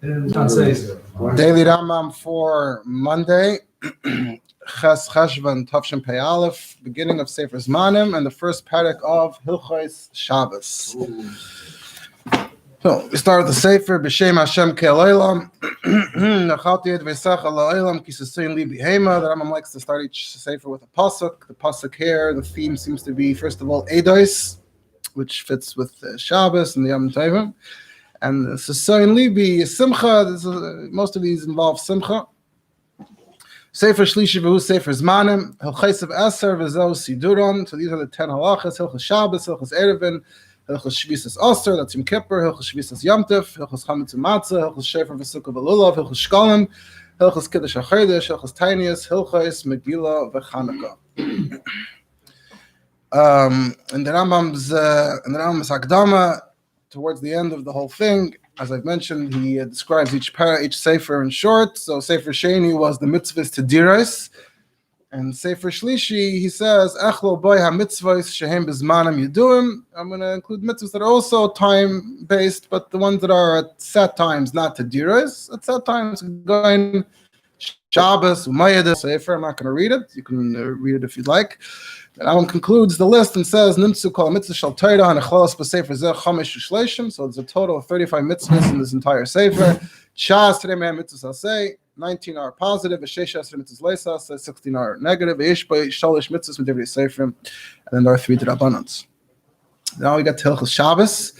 Daily Rambam for Monday, Ches Cheshvan Tavshin Pei Aleph, beginning of Sefer Zmanim, and the first Perek of Hilchos Shabbos. So we start with the Sefer B'Shem Hashem Ke'Olam. Nachalti et v'esach Ha'olam Kisasein Li B'Hema. The Rambam likes to start each Sefer with a pasuk. The pasuk here, the theme seems to be first of all Eidos, which fits with Shabbos and the Yom Tovim. And Sasoin Libi, Simcha, most of these involve Simcha. Sefer Shlishi V'hu Sefer Zmanim, Hilchos of Eser V'zo Siduron. So these are the 10 halachas, Hilchos Shabbos, Hilchos Erevin, Hilchos Shvisas Oster, that's Yom Kippur, Hilchos Shvisas Yom Tov, Hilchos Chametz U'Matzah, Hilchos Shefer V'Sukkah V'Lulav, Hilchos Shkolim, Hilchos Kiddush HaChodesh, Hilchos Tainias, Hilchos Megillah V'Chanukah. And the Rambam's Akdama, towards the end of the whole thing, as I've mentioned, he describes each sefer in short. So Sefer Sheni was the mitzvahs to diros, and Sefer Shlishi, he says, Echlo boy ha-mitzvahs shehem bezmanam yeduim. I'm going to include mitzvahs that are also time-based, but the ones that are at set times, not to diros. At set times, going Shabbos, Umayyadah, Sefer. I'm not going to read it. You can read it if you'd like. And Alan concludes the list and says, Nimtzu kol mitzvah shel Torah hanechlas b'sefer zeh chamesh u'shleishim. So there's a total of 35 mitzvahs in this entire sefer. Shas today man mitzvahs I'll say 19 are positive, v'sheish asher mitzvahs leisas, 16 are negative. V'yesh by shalish mitzvahs from every sefer, and then there are 3 derabbanans. Now we get to Hilchos Shabbos.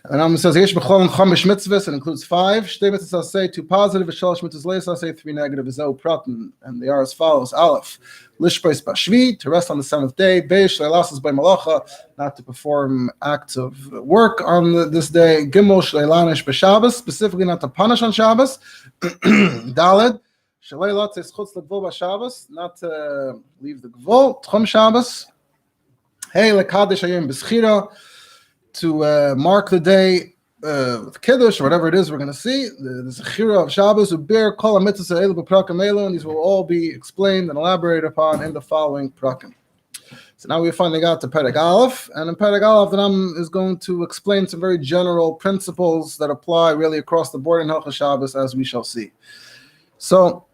And Rambam says, Yesh b'chol chamesh mitzvahs, it includes 5. Shtei mitzvahs I'll say 2 positive, v'shalish mitzvahs leisas, 3 negative. V'zeu pratin, and they are as follows: Aleph, Lishbais Bashvi, to rest on the 7th day. Beish Leilasas by Malacha, not to perform acts of work on this day. Gimel Shleilanish b'Shabbos, specifically not to punish on Shabbos. Daled Shleilat says Chutz L'Gvul b'Shabbos, not to leave the Gvul. Tchum Shabbos. Hey Lekadesh Hayom B'Schira, to mark the day with Kiddush or whatever it is we're going to see. The Zechira of Shabbos, Uber Kol HaMitzvahs Ha'elu B'Prakim Elu, and these will all be explained and elaborated upon in the following Prakim. So now we finally got to Perek Aleph, and in Perek Aleph, the Rambam is going to explain some very general principles that apply really across the board in Hilchos Shabbos, as we shall see. So,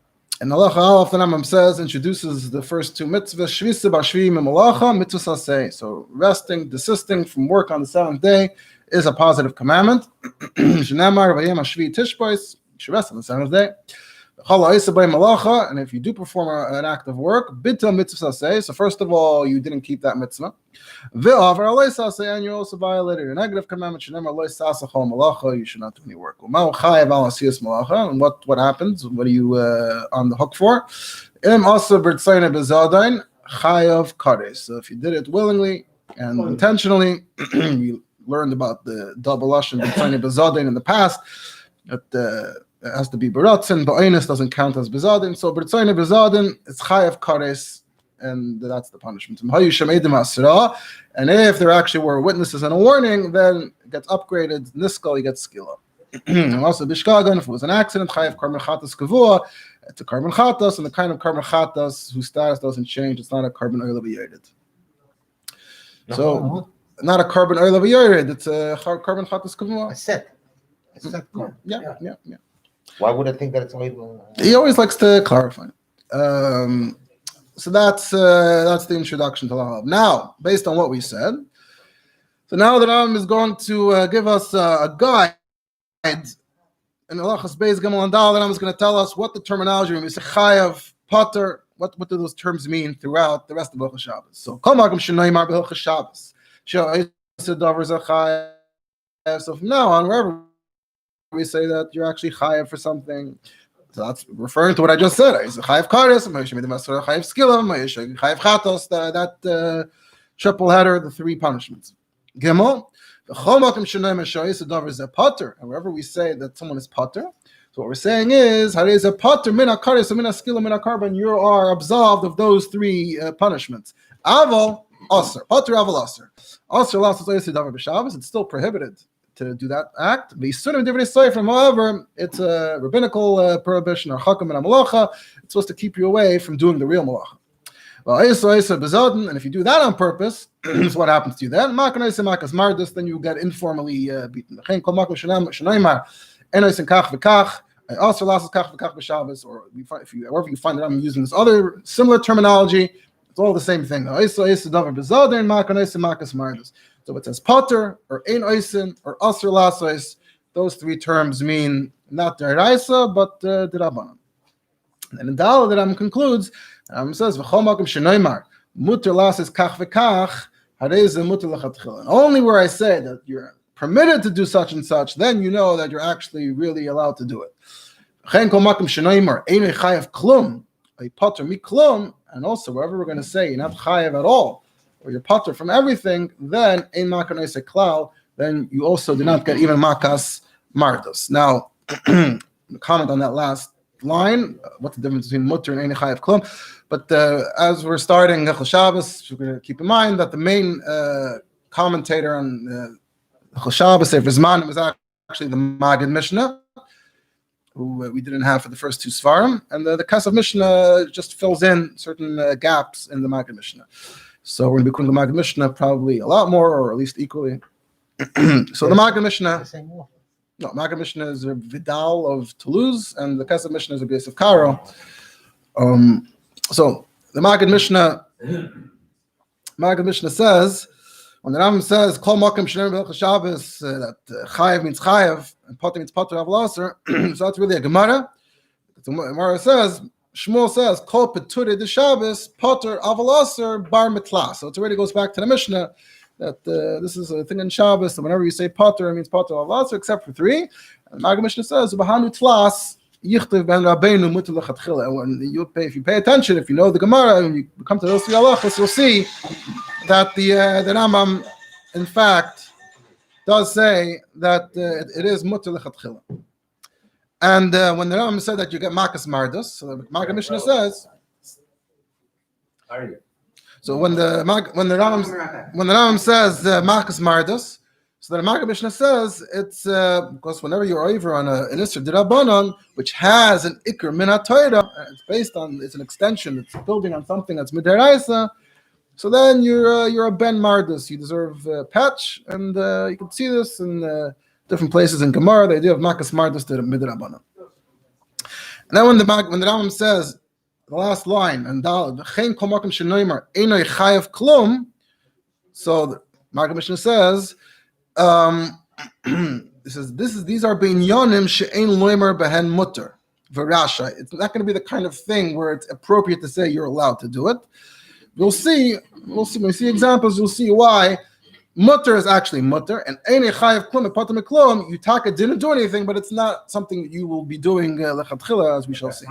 in Halacha Aleph, the Rambam says, introduces the first 2 mitzvahs, Shvisa B'Shvi Memalacha, mitzvahs Aseh. So, resting, desisting from work on the 7th day is a positive commandment. Shenamar Vayem Hashvi Tishbais, you should rest on the 7th day. And if you do perform an act of work, Bita mitzvah Aseh. So, first of all, you didn't keep that mitzvah. V'avar Alei Saseh, and you also violated a negative commandment. Shenamar Alei Sasachol Malacha, you should not do any work. U'mau Chayav Al Asiyas Malacha, and what happens? What are you on the hook for? Im Asa B'Tzayne B'Zadain Chayav Kares. So if you did it willingly and intentionally, you learned about the double lashon B'Tzayne B'Zadain in the past. That it has to be B'Ratzin, B'Oinus doesn't count as B'Zadain. So B'Tzayne B'Zadain, it's Chayav Kares, and that's the punishment. And if there actually were witnesses and a warning, then it gets upgraded. Niskal, you get skila. Also, Bishkagan, if it was an accident, Chayav Karban Chatas Kavua, it's a Karban Chatas, and the kind of Karban Chatas whose status doesn't change, it's not a Karban Oil V'Yored. So, not a Karban Oil V'Yored, it's a Karban Chatas Kavua. A set Karban. Yeah. Why would I think that it's only? He always likes to clarify. So that's the introduction to Lahav. Now, based on what we said, so now the Rambam is going to give us a guide in Hilchos Beis Gimel and Dal. The Rambam is going to tell us what the terminology means. Chayav, Pater, what do those terms mean throughout the rest of Hilchos Shabbos? So, Kol Makom Shenoimar B'Hilchos Shabbos. So from now on, wherever we say that you're actually chayav for something, so that's referring to what I just said. Chayav kares, chayav skila, chayav chatos. That triple header, the 3 punishments. Gimel, and wherever we say that someone is pater, so what we're saying is, pater mina kares, mina skila, mina karban. You are absolved of those 3 punishments. Aval aser, pater aval aser. Aser lasas ois davar b'Shabbos. It's still prohibited to do that act. However, it's a rabbinical prohibition or chakam and malacha. It's supposed to keep you away from doing the real malacha. And if you do that on purpose, so what happens to you then? Then you get informally beaten. Enos and kach v'kach. Also, last kach v'kach b'Shabbos, or wherever you find that I'm using this other similar terminology, it's all the same thing. So it says potter or ein oisin or asur lasos. Those three terms mean not deraisa but derabanan. And in Dal that concludes, says v'chol makom shenoimar muter lasos kach v'kach harei muter lechatchila. And only where I say that you're permitted to do such and such, then you know that you're actually really allowed to do it. And also wherever we're going to say you're not chayav at all, or you're potter from everything, then ein makanose klal, then you also do not get even makas mardos. Now, comment on that last line, what's the difference between mutter and ein chayav klum? But as we're starting Hilchos Shabbos, we're going to keep in mind that the main commentator on Hilchos Shabbos Sefer Zman was actually the Magid Mishnah, who we didn't have for the first two Svarim, and the Kasav Mishnah just fills in certain gaps in the Magid Mishnah. So we're going to be quoting the Magid Mishnah probably a lot more, or at least equally. So the Magid Mishnah, Magid Mishnah is a Vidal of Toulouse, and the Kasav Mishnah is a base of Cairo. So the Magid Mishnah says, when the Rambam says Kol Makom Shneim B'Hilchos Shabbos, that Chayav means Chayav and Potter means Potter Av L'Aser, so that's really a Gemara. The Gemara says, Shmuel says Kol Peturei de Shabbos Potter Av L'Aser Bar Mitla. So it already goes back to the Mishnah that this is a thing in Shabbos. So whenever you say Potter, it means Potter Av L'Aser, except for three. And the Magid Mishnah says Bahanu Tlas Yichtiv Ben Rabbeinu Muter Lechatchila. When if you pay attention, if you know the Gemara, and you come to those three halachos, you'll see that the Rambam, in fact, does say that it is muter lechatchila. And when the Rambam said that you get makas mardos, so the Magid Mishnah says. So when the Rambam says makas mardos, so the Magid Mishnah says it's because whenever you're over on an Isser D'Rabbanan, which has an Iker Min HaTorah, it's an extension, it's building on something that's Midaraisa. So then you're a Ben Mardus. You deserve a patch, and you can see this in different places in Gemara. The idea of Makas Mardus to Midrabanan. And then when the Rambam says the last line and Chen Kol Makom Shenoimar Einoi Chayav Klum, so the Magid Mishnah says these are binyanim she'ein loimer behen mutter v'rasha. It's not going to be the kind of thing where it's appropriate to say you're allowed to do it. We'll see. When we see examples, you'll see why mutter is actually mutter, and einei chayav klum and pater meklum. Yutaka didn't do anything, but it's not something that you will be doing lechatchila, as we shall see.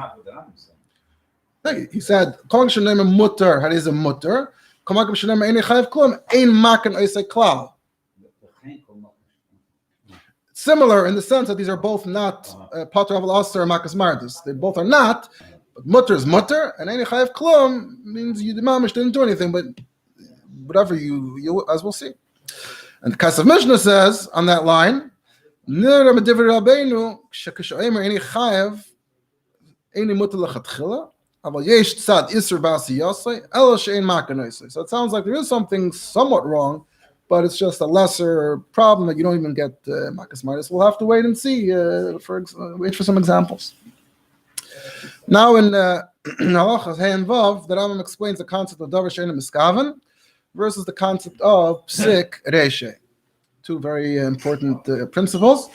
He said, "Kol shenem mutter hariz a mutter, kol makom shenem einei chayav klum ein makan oisei klal." Similar in the sense that these are both not pater av l'asar or makas mardus. They both are not. But mutter is mutter, and einei chayav klum means you the mamish didn't do anything, but whatever you as we'll see. And the Kasav Mishnah says on that line, Nira medivrei Rabbeinu shekashomer einei chayav einei mutter lechatchila, aval yesh tzad iser b'asi yasei elo she'ein makan oisei. So it sounds like there is something somewhat wrong, but it's just a lesser problem that you don't even get makas mardus. We'll have to wait and see wait for some examples. Now in Halachas Hey and Vav, the Rambam explains the concept of davar she'eino miskaven versus the concept of psik reishe. Two very important principles.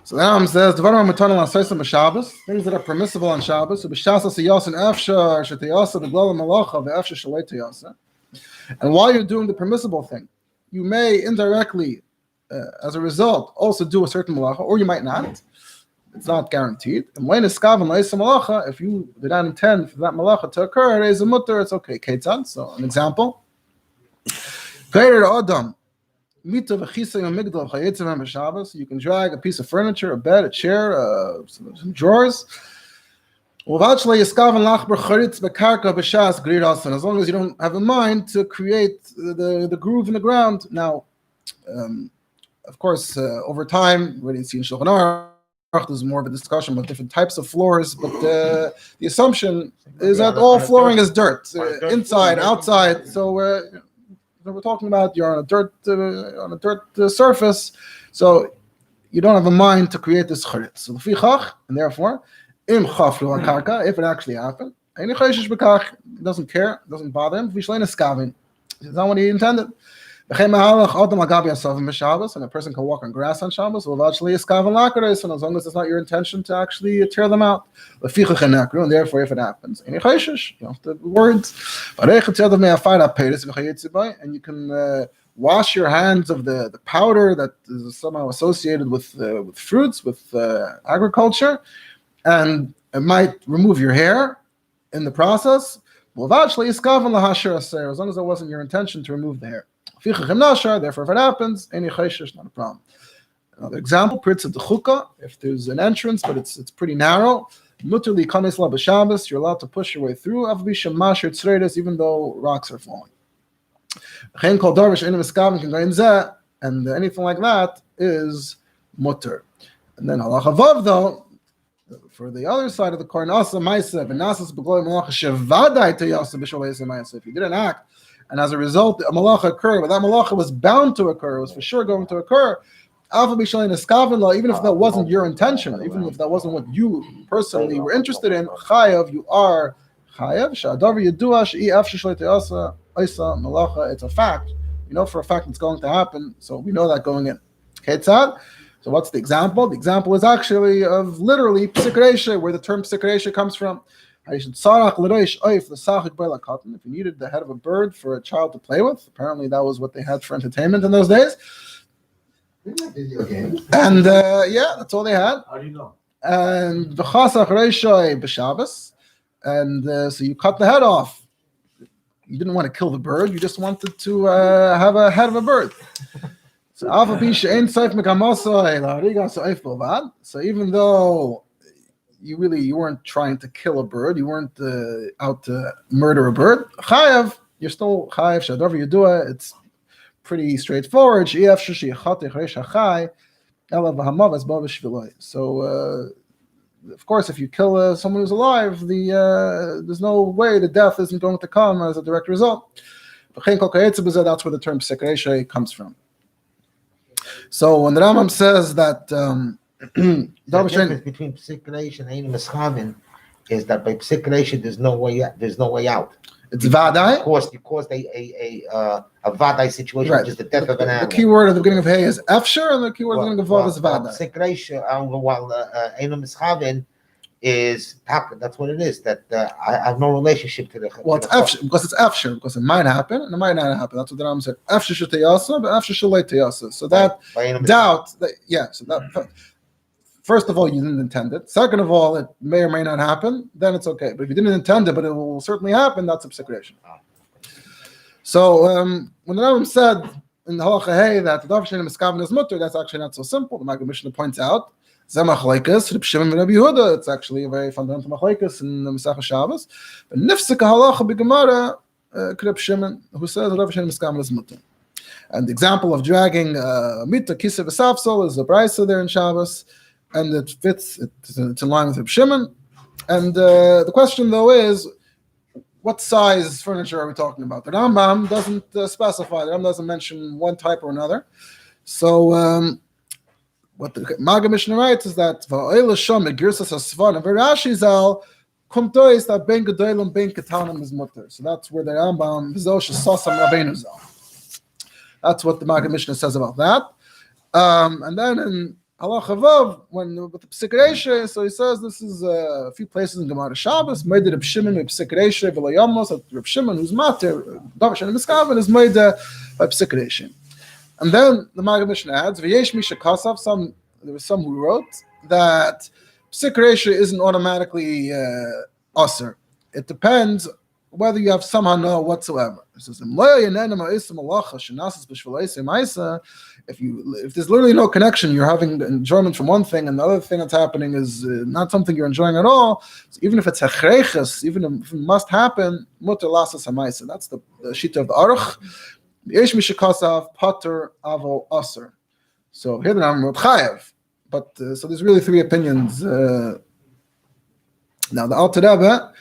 So the Rambam says, "Dvarim mutanim l'asosem b'Shabbos," things that are permissible on Shabbos. So b'shasa siyasin efsha shetiyasa b'glal malacha ve'efsha shalei tiyasa. And while you're doing the permissible thing, you may indirectly, as a result, also do a certain malacha, or you might not. It's not guaranteed. And when it's kavan la'isa malacha, if you did not intend for that malacha to occur, it is a mutter, it's okay. Ketzad. So an example. Adam. You can drag a piece of furniture, a bed, a chair, some drawers. As long as you don't have a mind to create the groove in the ground. Now, of course, over time, we didn't see in Shulchan Aruch, there's more of a discussion about different types of floors, but the assumption is that all flooring is dirt, inside, outside. So we're talking about you're on a dirt surface, so you don't have a mind to create this charitz. So and therefore, im chaflu akarka, if it actually happened, it doesn't care, it doesn't bother him. It's not what he intended. And a person can walk on grass on Shabbos, and as long as it's not your intention to actually tear them out. And therefore, if it happens, you have the words. And you can wash your hands of the powder that is somehow associated with fruits, with agriculture, and it might remove your hair in the process. As long as it wasn't your intention to remove the hair. Therefore, if it happens, any chayshish, not a problem. Another example, if there's an entrance, but it's pretty narrow, you're allowed to push your way through, even though rocks are falling. And anything like that is mutter. And then halacha vav, though, for the other side of the coin, if you did an act, and as a result, a malacha occurred, but that malacha was bound to occur, it was for sure going to occur, even if that wasn't your intention, even if that wasn't what you personally were interested in, chayav, you are chayav, malacha, it's a fact. We know for a fact it's going to happen, so we know that going in. Okay, so what's the example? The example is actually of literally psik reisha, where the term psik reisha comes from. If you needed the head of a bird for a child to play with, apparently that was what they had for entertainment in those days. And that's all they had. How do you know? And and so you cut the head off. You didn't want to kill the bird, you just wanted to have a head of a bird. So even though you weren't trying to kill a bird, you weren't out to murder a bird, chayav, you're still chayav, shadavar you do it, it's pretty straightforward. So of course, if you kill someone who's alive, there's no way the death isn't going to come as a direct result. That's where the term psik reisha comes from. So when the Rambam says that the difference between psik reisha and ein meschavin is that by psik reisha there's no way out. It's vadai. You caused a vadai situation, right, which is the death of an animal. The key word at the beginning of hey is efsher, and the key word at the beginning of vav is vadai. Psik reisha, while ein meschavin is happen. That's what it is. That I have no relationship to the. Well, it's efsher because it's efsher because it might happen and it might not happen. That's what the Rambam said. Efsher shetayasa, but efsher shalei tayasa. So that doubt, so that. First of all, you didn't intend it. Second of all, it may or may not happen. Then it's okay. But if you didn't intend it, but it will certainly happen, that's a psik reisha. So when the Rambam said in the halacha hey that the davar she'ein miskaven is mutter, that's actually not so simple. The Maggid Mishnah points out zemachlekes Reb Shimon and Rabbi Yehuda. It's actually a very fundamental machlekes in the Masechah Shabbos. But nifsek halacha b'gemara Reb Shimon, who says the davar she'ein miskaven is mutter. And the example of dragging mita kisev v'safsol is a brisa there in Shabbos. And it fits, it's in line with Reb Shimon. And the question, though, is what size furniture are we talking about? The Rambam doesn't specify. The Rambam doesn't mention one type or another. So what the Maggid Mishnah writes is that is mutter. So that's where the Rambam that's what the Maggid Mishnah says about that. And then in halacha vav, when with the psik reisha, so he says this is a few places in Gemara Shabbos. Made Reb Shimon with psik reisha v'layamos. That Reb Shimon, who's mater, davar she'ein miskaven, is made by psik reisha. And then the Maggid Mishnah adds v'yesh misha kasav. There was some who wrote that psik reisha isn't automatically aser. It depends whether you have some hana whatsoever. It says if there's literally no connection, you're having enjoyment from one thing and the other thing that's happening is not something you're enjoying at all. So even if it's hechreiches, even if it must happen, muter lasas hamaisa. That's the shita of the aruch. Yesh mishakasav pater avo aser. So here the Rambam wrote chayev. But so there's really three opinions. Now the Alter Rebbe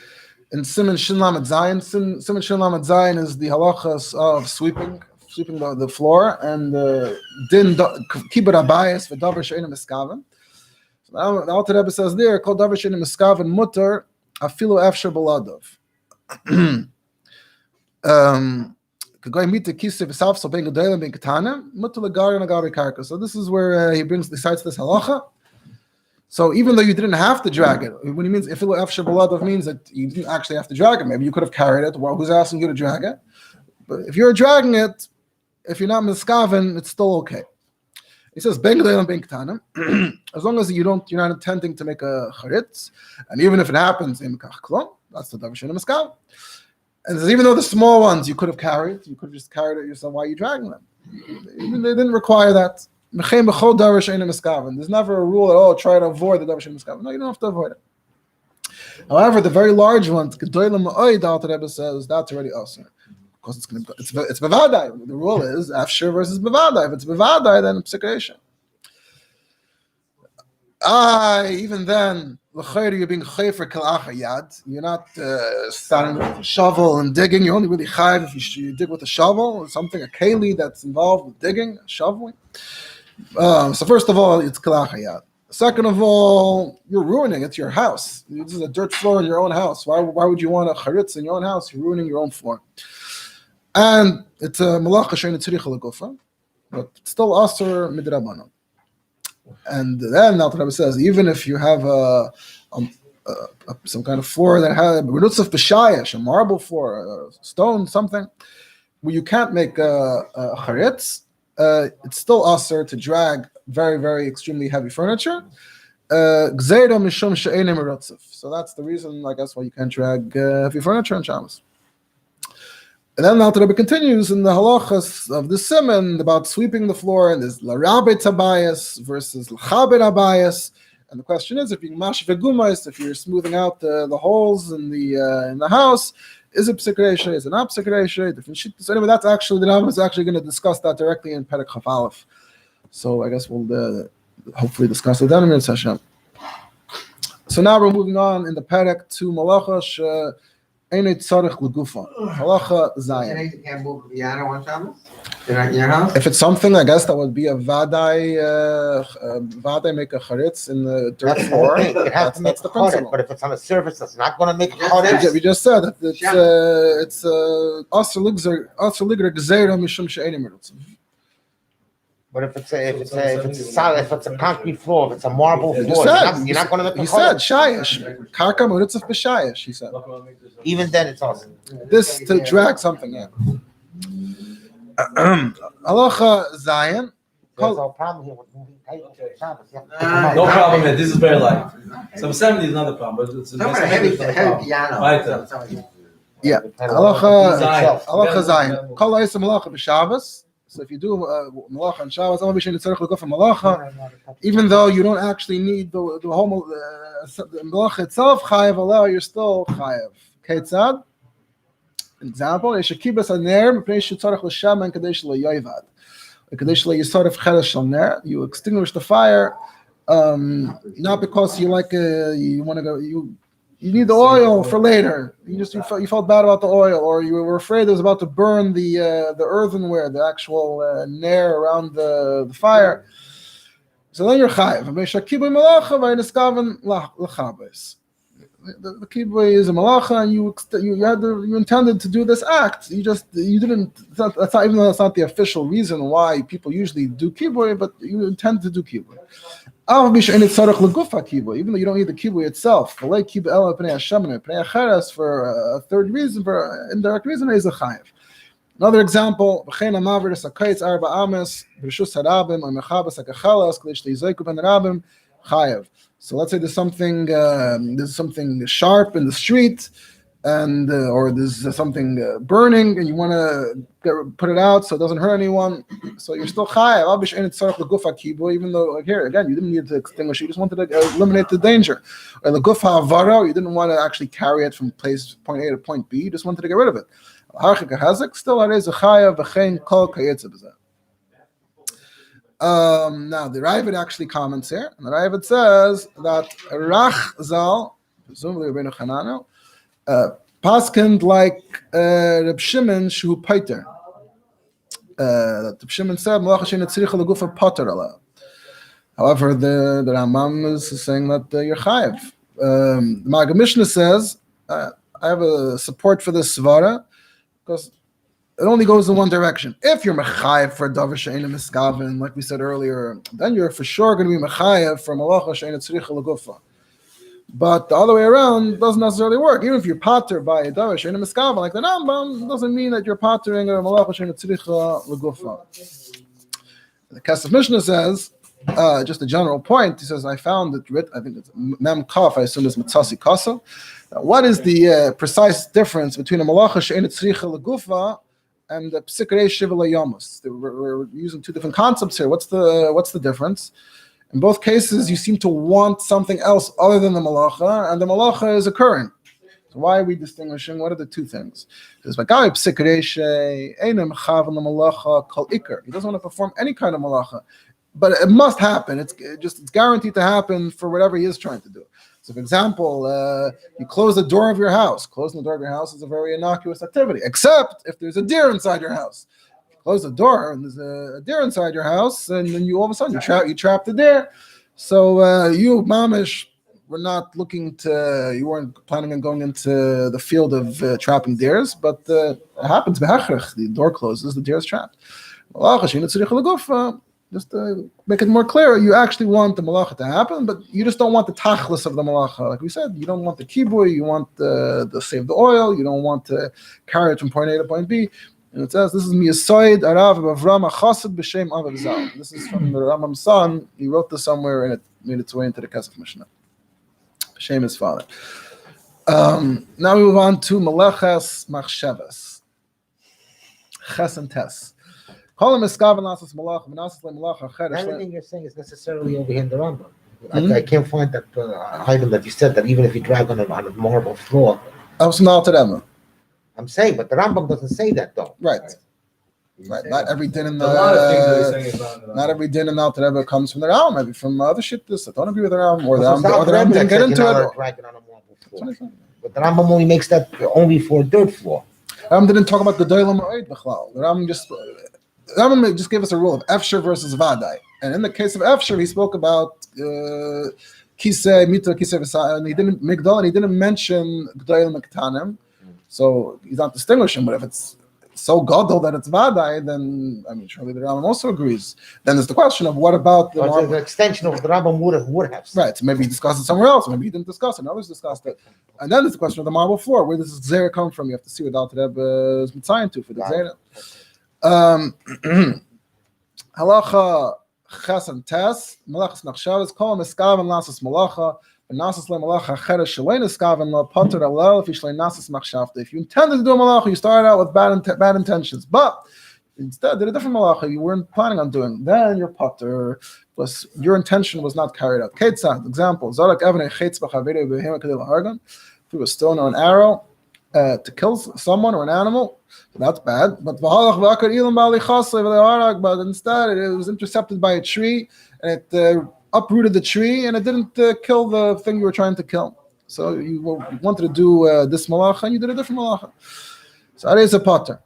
in Siman Shin Lamed Zayin. Siman Shin Lamed Zayin is the halachas of sweeping sweeping the floor, and din kibbut abayis v'davar she'einu miskaven. So now the Alter Rebbe says there, kol davar she'einu miskaven mutter afilu efsher b'ladov. So this is where he cites this halacha. So even though you didn't have to drag it, when he means if means that you didn't actually have to drag it. Maybe you could have carried it. Well, who's asking you to drag it? But if you're dragging it, if you're not miskaven, it's still okay. He says as long as you're not intending to make a charitz, and even if it happens, that's the davar she'einu miskaven. And even though the small ones you could have carried, you could have just carried it yourself. Why are you dragging them? They didn't require that. There's never a rule at all. Try to avoid the davar she'einu miskaven. No, you don't have to avoid it. However, the very large ones, the Rebbe says that's already awesome. Because it's bevadai. The rule is afshir versus bevadai. If it's bevadai, then it's psikration. Even then, you're being chayfer kalacha yad. You're not standing with a shovel and digging. You're only really chayv if you dig with a shovel or something, a keli that's involved with digging, shoveling. So first of all, it's kalacha yad. Second of all, you're ruining it. It's your house. This is a dirt floor in your own house. Why would you want a charitz in your own house? You're ruining your own floor. And it's a malacha she'einu tzricha l'gufa, but it's still aser midrabanan. And then the Rebbe says, even if you have some kind of floor that has benutzaf b'shayesh, a marble floor, a stone, something, where you can't make a charitz, it's still aser to drag very, very extremely heavy furniture. Gzeira mishum she'einu merutzaf. So that's the reason, I guess, why you can't drag heavy furniture on Shabbos. And then the Alter Rebbe continues in the halachas of the Siman about sweeping the floor, and there's l'rabe tabayas versus l'chaber abayas. And the question is, if you're mash v'gumais, if you're smoothing out the holes in the house, is it psikresha? Is it not psikresha? Different shit. So anyway, that's actually the Rambam is actually going to discuss that directly in Perek Chaf Aleph. So I guess we'll hopefully discuss it then in Hashem. So now we're moving on in the Perek to malachash. Halacha Zayin. You can't move the piano on Shabbos? They're not in your house? If it's something, I guess that would be a vadai make a charitz in the dirt floor. It has to make the charitz, but if it's on a surface that's not going to make a charitz. We just said that it's aser ligra gzeira mishum she'einu merutzaf. But if it's a concrete floor, if it's a marble floor, you're not going to make a He said shayesh, karka merutzaf b'shayesh. He said. Even then, it's awesome. This to drag something in. Halacha Zayin. There's no problem here with moving tables to Shabbos. No problem here. This is very light. Some 70 is another problem, but it's a heavy piano. Yeah. Halacha Zayin. Kol ha'isem malacha b'Shabbos. So if you do malacha on Shabbos, even though you don't actually need the whole malacha itself, chayav aleh, you're still chayav. Ketzad. Example: you extinguish the fire, not because you want to go. You need the oil for later. You felt bad about the oil, or you were afraid it was about to burn the earthenware, the actual nair around the fire. So then you're chayav. The kibbutz is a malacha, and you intended to do this act. You didn't. That's not, even though that's not the official reason why people usually do kibbutz, but you intend to do kibbutz. Even though you don't need the kibbutz itself, for a third reason, for an indirect reason, is a chayav. Another example: chayav. So let's say there's something sharp in the street, and or there's something burning, and you want to put it out so it doesn't hurt anyone. So you're still chayav. Even though, like here again, you didn't need to extinguish; you just wanted to eliminate the danger. Or the gufa avaro, you didn't want to actually carry it from point A to point B; you just wanted to get rid of it. Still, there is a chayav v'chein kol kayetze b'zeh. Now the Rabbi actually comments here, and the Rabbi says that Rach Zal, presumably Rabbeinu Chananel, paskind like Reb Shimon Shu Paiter. that the Shimon said, Malacha she'eina tzricha legufa pater aleh. However, the Rambam is saying that you're chayiv. The Maggid Mishnah says, I have a support for this svara because it only goes in one direction. If you're mechayev for davar she'eina miskaven, like we said earlier, then you're for sure going to be mechayev for malacha she'eina tzricha legufa. But the other way around doesn't necessarily work. Even if you're pater by a davar she'eina miskaven, like the Rambam, doesn't mean that you're patering a malacha she'eina tzricha legufa. The Kesef Mishnah says, just a general point, he says, I found it writ, I think it's Mem Kaf, I assume it's Mitzasi Kasa. What is the precise difference between a malacha she'eina tzricha legufa and the psikrei shiva layomus? We're using two different concepts here. What's the difference? In both cases, you seem to want something else other than the malacha, and the malacha is occurring. So why are we distinguishing? What are the two things? He doesn't want to perform any kind of malacha, but it must happen. It's guaranteed to happen for whatever he is trying to do. So, for example, you close the door of your house. Closing the door of your house is a very innocuous activity, except if there's a deer inside your house. Close the door and there's a deer inside your house, and then you all of a sudden you trap the deer. So you, mamish, you weren't planning on going into the field of trapping deers, but it happens. The door closes, the deer is trapped. Just to make it more clear, you actually want the malacha to happen, but you just don't want the tachlis of the malacha. Like we said, you don't want the kibui, you want the save the oil, you don't want to carry it from point A to point B. And it says, this is Miyasoid Arav Avram Chassid B'Shem Avav Zal. This is from the Rambam's son. He wrote this somewhere and it made its way into the Kesef Mishnah. B'Shem his father. Now we move on to Meleches Machshavas. Ches and Tes. Everything you're saying is necessarily over here in the Rambam. I can't find that item that you said that even if you drag on a marble floor. I'm saying, but the Rambam doesn't say that though. Right. Not every din in the not every din in the Alter Rebbe comes from the Rambam. Maybe from other shittas that don't agree with the Rambam, or the Rambam didn't get into it. But the Rambam only makes that only for a dirt floor. The Rambam didn't talk about the Doilam or Eid B'chlal. The Rambam just gave us a rule of Efshir versus Vadai. And in the case of Efshir, he spoke about Kisei, Mitra, Kisei, V'sa, and he didn't mention G'dayim Mektanim. So he's not distinguishing, but if it's so gadol that it's Vadai, then, surely the Rambam also agrees. Then there's the question of what about the extension of the Rambam would have. Right, so maybe he discussed it somewhere else, maybe he didn't discuss it, and others discussed it. And then there's the question of the marble floor. Where does this Zera come from? You have to see what Alter Rebbe is mitzayin to for the Zera. Halacha Ches and Tes, Melechas Machshavas, Kol Miskaven Lasas Malacha, Nasas Le Malacha Cheres Shalei Niskaven La Pater Alel If Yishlei Nasas Machshavta. If you intended to do a malacha, you started out with bad intentions, but instead did a different malacha you weren't planning on doing. Then your pater, plus your intention was not carried out. Ketzad, example, Zarak Evnei Chetz B'Chavere B'Hema Kedil Hargan, threw a stone or an arrow to kill someone or an animal. So that's bad. But instead it was intercepted by a tree and it uprooted the tree and it didn't kill the thing you were trying to kill. So you wanted to do this malacha and you did a different malacha. So that is a pater.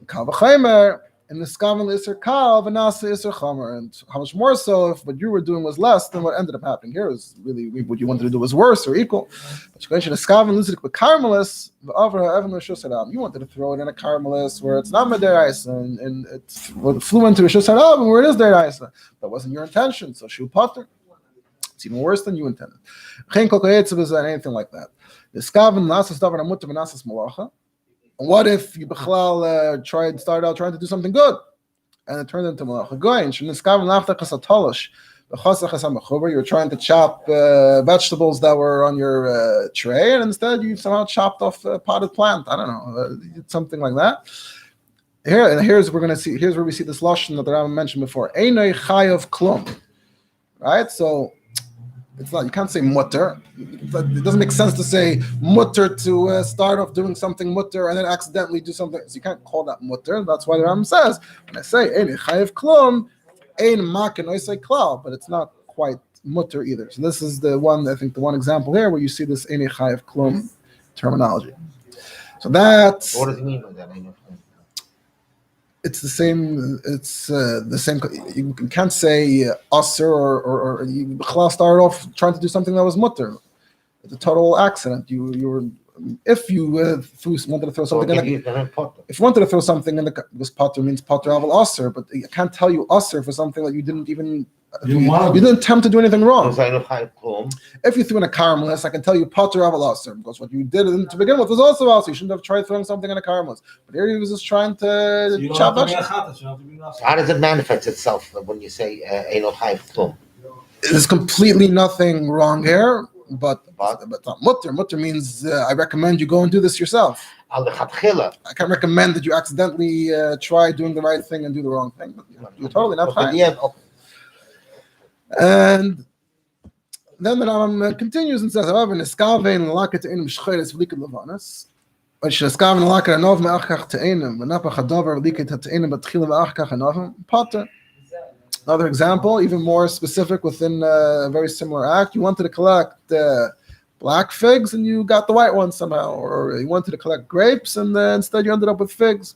Kal v'chaymer, in the skaven l'isser kal v'nasa isser chamer. And how much more so if what you were doing was less than what ended up happening here was really what you wanted to do was worse or equal. But you mentioned a skaven l'isser b'karmelis v'avra ha'evan l'shus haram. You wanted to throw it in a karmelis where it's not mederaisa and it flew into the shus haram where it is deraisa. That wasn't your intention, so shu pater. It's even worse than you intended. Chen kol kayetzav is anything like that. The skaven l'asas davar amuta v'nasas malacha. What if you started out trying to do something good, and it turned into malacha goyin? You were trying to chop vegetables that were on your tray, and instead you somehow chopped off a potted plant. I don't know, something like that. Here's where we see this lashon that the Rambam mentioned before. Einay chayav klum, right? So it's not, you can't say mutter. It doesn't make sense to say mutter to start off doing something mutter and then accidentally do something. So you can't call that mutter. That's why the Rambam says, when I say ein chayav klum, ein mak and I say klal, but it's not quite mutter either. So this is the one example here where you see this ein chayav klum terminology. So that's. What does he mean by that? it's the same. It's the same. You can't say usher or you start off trying to do something that was mutter. It's a total accident. You were if you wanted to throw something in if you wanted to throw something in this potter means potter aval usher, but I can't tell you usher for something that you didn't even. You didn't attempt to do anything wrong. If you threw in a caramelist, I can tell you potter aval usher because what you did to begin with was also usher. You shouldn't have tried throwing something in a caramelist. But here he was just trying to chop that. How does it manifest itself when you say Eino Chayv Klum? There's completely nothing wrong here, but not mutter. Mutter means I recommend you go and do this yourself. I can't recommend that you accidentally try doing the right thing and do the wrong thing. But you're totally not fine. And then the Rambam continues and says, however, Neskavein Laket Einim Shcheres V'Liket Levanas, but Neskavein Laket Anov Me'achkach Te'enim V'Napach Hadover V'Liket Te'enim B'Tchila V'Achkach Anovim Potter. Another example, even more specific within a very similar act. You wanted to collect black figs and you got the white ones somehow, or you wanted to collect grapes and instead you ended up with figs.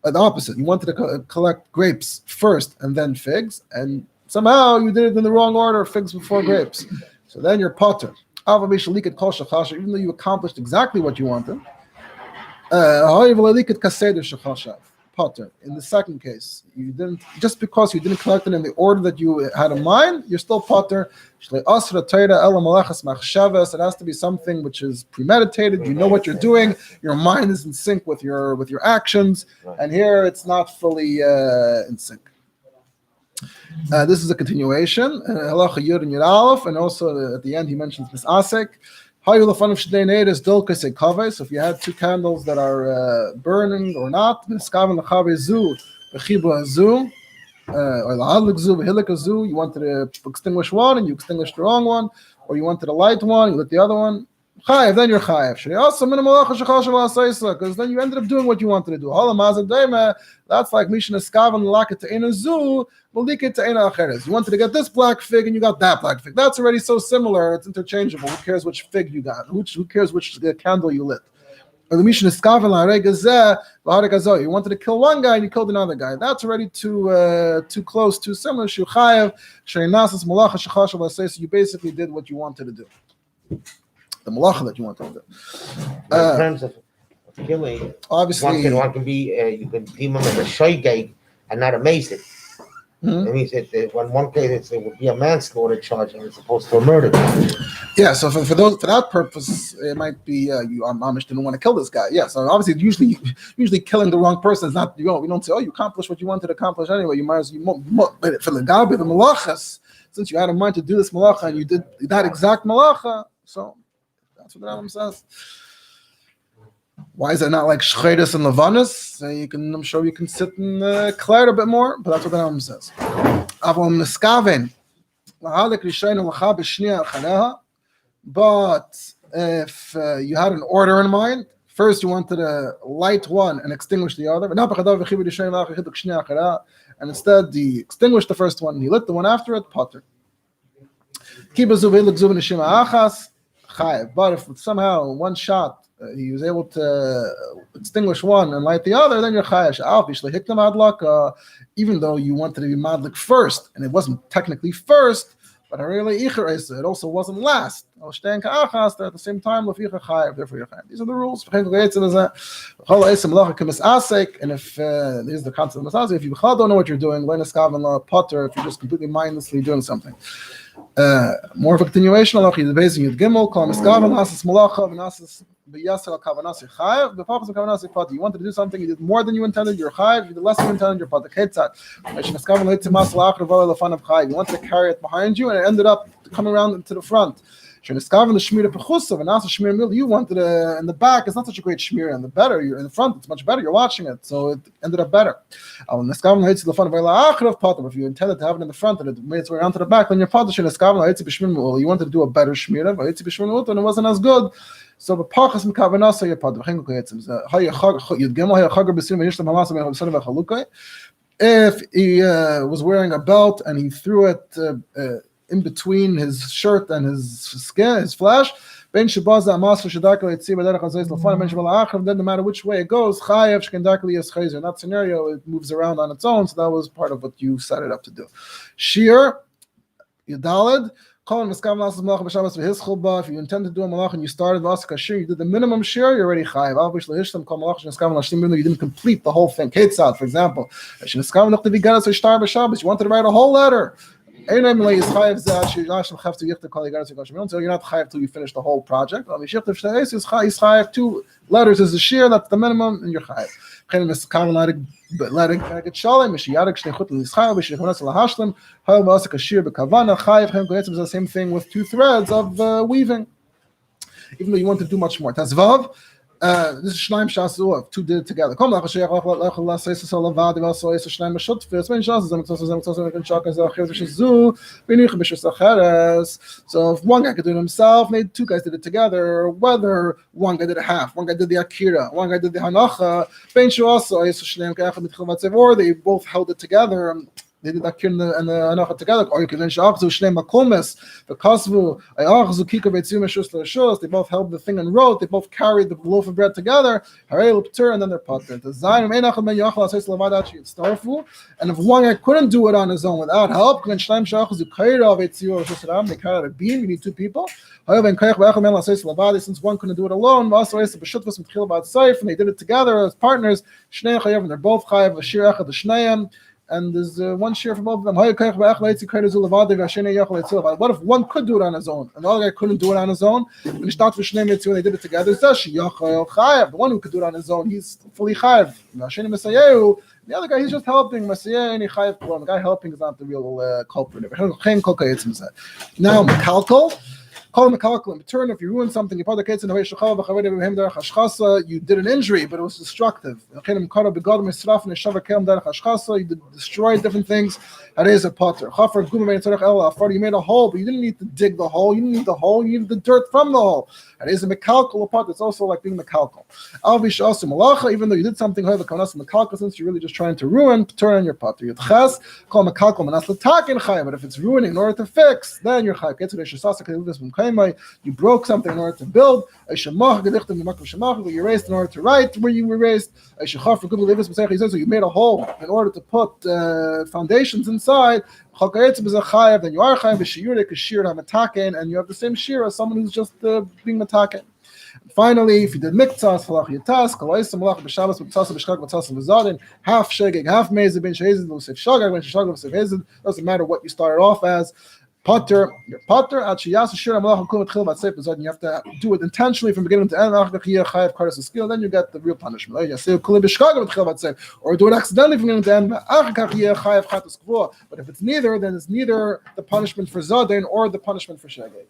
The opposite, you wanted to collect grapes first and then figs, and somehow you did it in the wrong order, figs before grapes. So then you're potter. Even though you accomplished exactly what you wanted. Potter. In the second case, you didn't, just because you didn't collect it in the order that you had in mind, you're still potter. It has to be something which is premeditated. You know what you're doing. Your mind is in sync with your actions, and here it's not fully in sync. This is a continuation. Halacha Yud and Yud Aleph, and also at the end he mentions misasek. So if you had two candles that are burning or not, you wanted to extinguish one and you extinguished the wrong one, or you wanted to light one, you lit the other one. Chayev, then you're chayev. Because then you ended up doing what you wanted to do. That's like Mishnah Skavan Laket Te'ena Zu, Maliket Te'ena Acheres. You wanted to get this black fig and you got that black fig. That's already so similar, it's interchangeable. Who cares which fig you got? Who cares which candle you lit? Or the Mishnah Skavan Laregazeh, Vaharekazo. You wanted to kill one guy and you killed another guy. That's already too close, too similar. Shu Chayev, Sheinasas Malacha Shechash Lasei. So you basically did what you wanted to do. The malacha that you want to do. In terms of killing, obviously, one can be you can deem him as a shoygeg and not a mason. That means that when one case it would be a manslaughter charge as opposed to a murder charge. Yeah, so for that purpose, it might be you Amish didn't want to kill this guy. Yeah, so obviously, usually killing the wrong person is not. We don't say, oh, you accomplished what you wanted to accomplish anyway. You might as well. But for the gabi, the malachas, since you had in mind to do this malacha and you did that exact malacha, so. That's what the Rambam says. Why is it not like Shcheres and Levanas? I'm sure you can sit and clear a bit more, but that's what the Rambam says. But if you had an order in mind, first you wanted to light one and extinguish the other, and instead he extinguished the first one and he lit the one after it, potter. But if somehow one shot he was able to extinguish one and light the other, then you're chayav. Even though you wanted to be madlik first, and it wasn't technically first, but it also wasn't last. They're at the same time. Therefore, you're chayav. These are the rules. And if here's the concept of masasek, if you don't know what you're doing, potter, if you're just completely mindlessly doing something. More of a continuation. You wanted to do something, you did more than you intended, you're chayav. You did less than you intended, you're potter. You wanted to carry it behind you, and it ended up coming around to the front. You wanted in the back, it's not such a great shmira. In the better, you're in the front, it's much better. You're watching it, so it ended up better. If you intended to have it in the front and it made its way around to the back, then you're potter. You wanted to do a better shmira, and it wasn't as good. So the pachas mekavanasa you're potter. If he was wearing a belt and he threw it in between his shirt and his skin, his flesh, Ben Shabaza Amas Shadakal Etzi Baderach Azayis Lafan Ben Shabala Achram. Then no matter which way it goes, Chayev Shkendakli Yes Chazer. In that scenario, it moves around on its own. So that was part of what you set it up to do. Shir Yudalid. If you intend to do a malach and you started Vasaka shir, you did the minimum shir, you're already chayiv. You didn't complete the whole thing. Ketzad, for example. You wanted to write a whole letter. So you're not chayiv till you finish the whole project. 2 letters is the shir, that's the minimum, and you're chayiv. It's the same thing with 2 threads of weaving, even though you want to do much more. Tazvav, this is Shnaim Shas Uav, 2 did it together. So if one guy could do it himself, maybe 2 guys did it together, whether one guy did a half, one guy did the Akira, one guy did the Hanacha, or they both held it together. They did Akir and the Hanacha together, or you can mention Shnei Makomes, the Kasvu, Kika Betzim Shus L'Shus. They both held the thing and wrote. They both carried the loaf of bread together. And then they're pater. And if one guy couldn't do it on his own without help, they carried a beam. You need 2 people. Since one couldn't do it alone, and they did it together as partners. And they're both chayav. And there's one share for both of them. What if one could do it on his own and the other guy couldn't do it on his own? When they started with when they did it together, the one who could do it on his own, he's fully chayav. The other guy, he's just helping. The guy helping is not the real culprit. Now, Mekalkal. Turn if you ruin something, you did an injury, but it was destructive. You destroyed different things. You made a hole, but you didn't need to dig the hole. You didn't need the hole. You needed the dirt from the hole. It's also like being mekalkal. Even though you did something, since you're really just trying to ruin, turn on your potter. But if it's ruining in order to fix, then you're chayav. You broke something in order to build. You erased in order to write where you erased. So you made a hole in order to put foundations inside. Then you are chayav, and you have the same shir as someone who's just being mataken. Finally, if you did miktas, half shegeg, half mezid, ben shehezid, shraga, ben shehezid, doesn't matter what you started off as. Potter, you're potter. You have to do it intentionally from beginning to end. Then you get the real punishment. Or do it accidentally from beginning to end. But if it's neither, then it's neither the punishment for Zadin or the punishment for Shagay.